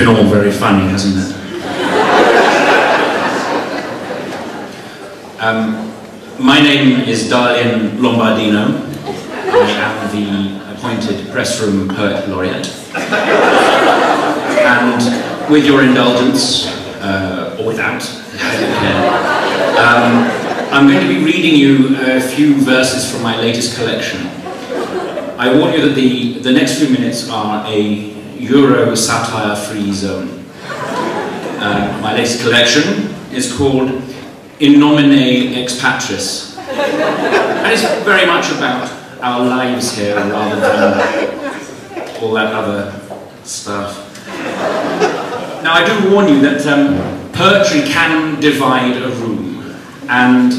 been all very funny, hasn't it? My name is Dalian Lombardino. I am the appointed press room poet laureate. And with your indulgence, or without, I'm going to be reading you a few verses from my latest collection. I warn you that the next few minutes are a Euro satire-free zone. My latest collection is called Nomine Ex Patris. And it's very much about our lives here rather than all that other stuff. Now I do warn you that poetry can divide a room, and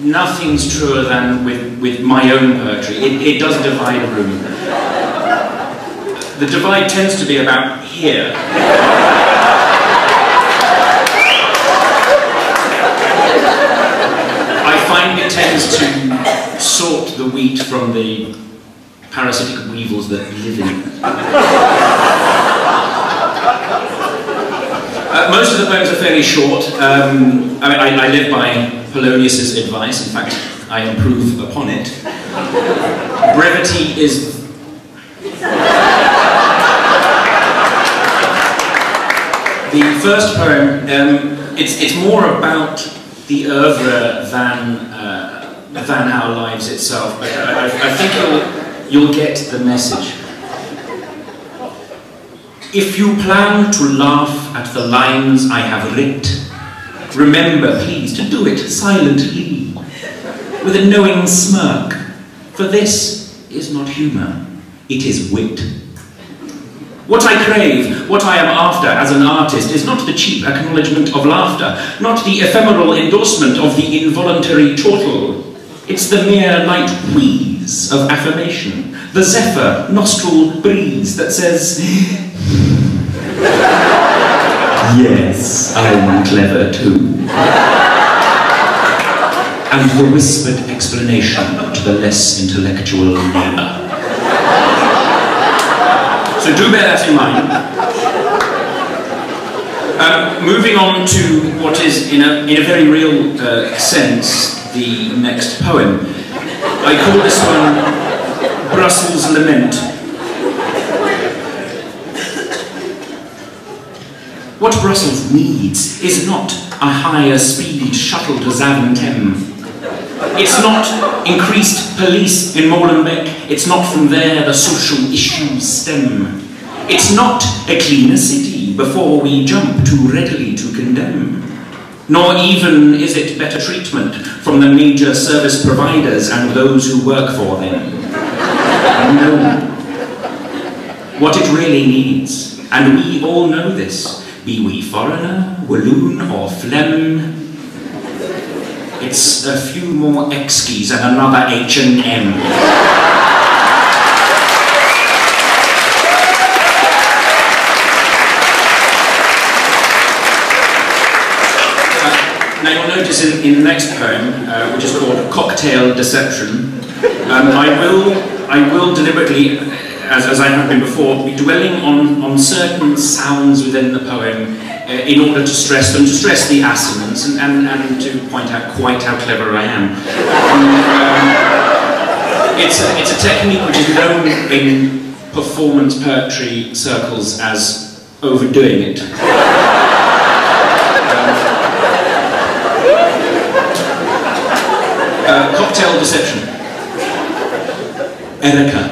nothing's truer than with my own poetry. It does divide a room. The divide tends to be about here. I find it tends to sort the wheat from the parasitic weevils that live in it. Most of the poems are fairly short. I live by Polonius's advice. In fact, I improve upon it. Brevity is... The first poem, it's more about the oeuvre than our lives itself, but I think you'll get the message. If you plan to laugh at the lines I have writ, remember, please, to do it silently, with a knowing smirk, for this is not humour, it is wit. What I crave, what I am after as an artist, is not the cheap acknowledgement of laughter, not the ephemeral endorsement of the involuntary chortle. It's the mere light wheeze of affirmation, the zephyr nostril breeze that says, yes, I'm clever too. And the whispered explanation to the less intellectual neighbour. So do bear that in mind. Moving on to what is, in a very real sense, the next poem. I call this one Brussels Lament. What Brussels needs is not a higher speed shuttle to Zaventem. It's not increased police in Molenbeek. It's not from there the social issues stem. It's not a cleaner city before we jump too readily to condemn. Nor even is it better treatment from the major service providers and those who work for them. No. What it really needs, and we all know this, be we foreigner, Walloon or Flem, it's a few more X-keys and another H&M. Now you'll notice in the next poem, which is called Cocktail Deception, I will deliberately, as I have been before, be dwelling on certain sounds within the poem in order to stress them, to stress the assonance and to point out quite how clever I am. It's a technique which is known in performance poetry circles as overdoing it. Cocktail Deception. Erica.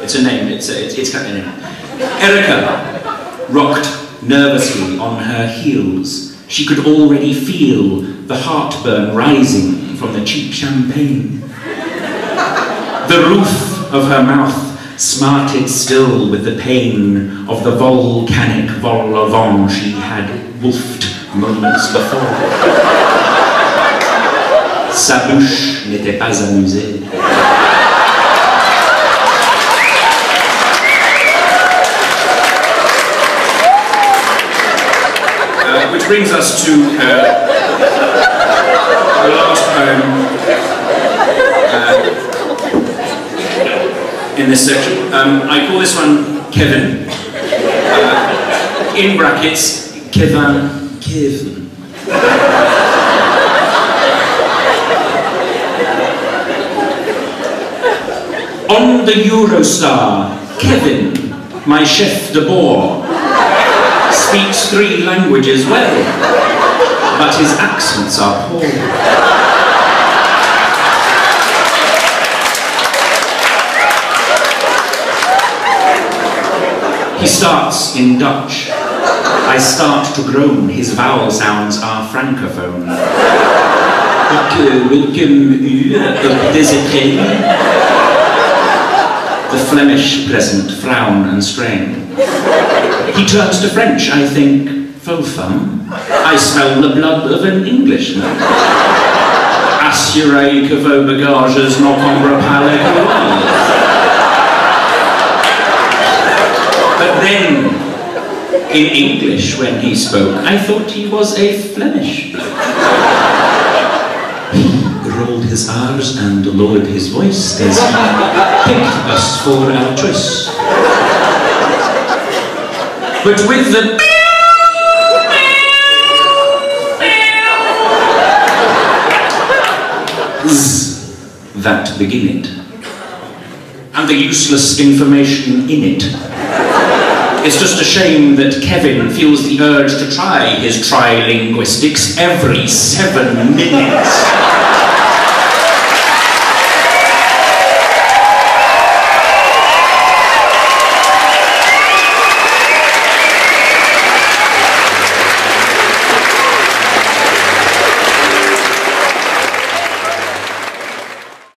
It's a name, it's kind of a name. Erica rocked nervously on her heels. She could already feel the heartburn rising from the cheap champagne. The roof of her mouth smarted still with the pain of the volcanic vol au vent she had woofed moments before. Sa bouche n'était pas amusée. Which brings us to the last poem in this section. I call this one Kevin. in brackets, Kevin. On the Eurostar, Kevin, my chef de bord, speaks 3 languages well, but his accents are poor. He starts in Dutch. I start to groan, his vowel sounds are francophone. The Flemish peasant frown and strain. He turns to French, I think, faux femme. I smell the blood of an Englishman. Assurez que vos bagages n'encombrent pas les couloirs. But then, in English, when he spoke, I thought he was a Flemish bloke. He rolled his R's and lowered his voice as he picked us for our choice. But with the that begin it, and the useless information in it. It's just a shame that Kevin feels the urge to try his trilinguistics every 7 minutes.